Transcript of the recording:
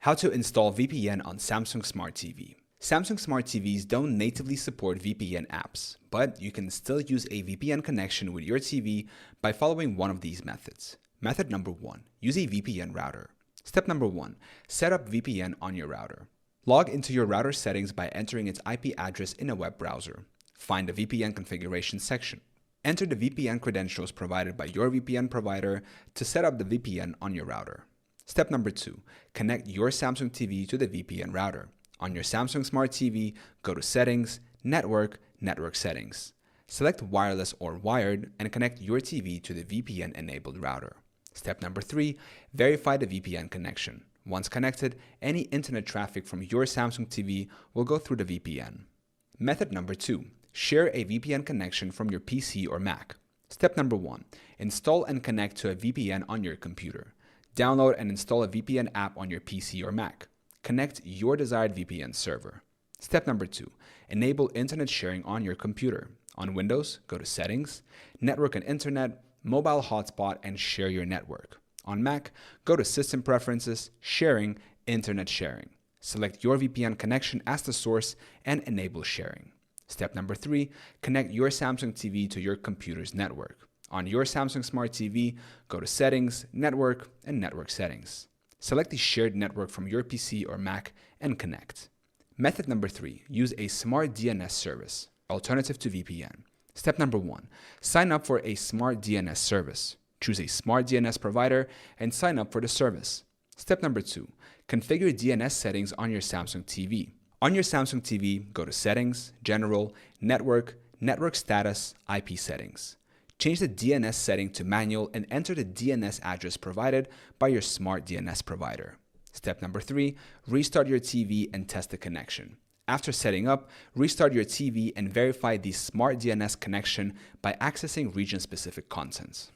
How to install VPN on Samsung Smart TV. Samsung Smart TVs don't natively support VPN apps, but you can still use a VPN connection with your TV by following one of these methods. Method number 1, use a VPN router. Step number 1, set up VPN on your router. Log into your router settings by entering its IP address in a web browser. Find the VPN configuration section. Enter the VPN credentials provided by your VPN provider to set up the VPN on your router. Step number 2, connect your Samsung TV to the VPN router. On your Samsung Smart TV, go to Settings, Network, Network Settings. Select Wireless or Wired and connect your TV to the VPN-enabled router. Step number 3, verify the VPN connection. Once connected, any internet traffic from your Samsung TV will go through the VPN. Method number 2, share a VPN connection from your PC or Mac. Step number 1, install and connect to a VPN on your computer. Download and install a VPN app on your PC or Mac. Connect your desired VPN server. Step number 2, enable internet sharing on your computer. On Windows, go to Settings, Network and Internet, Mobile Hotspot, and share your network. On Mac, go to System Preferences, Sharing, Internet Sharing. Select your VPN connection as the source and enable sharing. Step number 3, connect your Samsung TV to your computer's network. On your Samsung Smart TV, go to Settings, Network, and Network Settings. Select the shared network from your PC or Mac and connect. Method number 3, use a smart DNS service, alternative to VPN. Step number 1, sign up for a smart DNS service. Choose a smart DNS provider and sign up for the service. Step number 2, configure DNS settings on your Samsung TV. On your Samsung TV, go to Settings, General, Network, Network Status, IP Settings. Change the DNS setting to manual and enter the DNS address provided by your smart DNS provider. Step number 3, restart your TV and test the connection. After setting up, restart your TV and verify the smart DNS connection by accessing region-specific contents.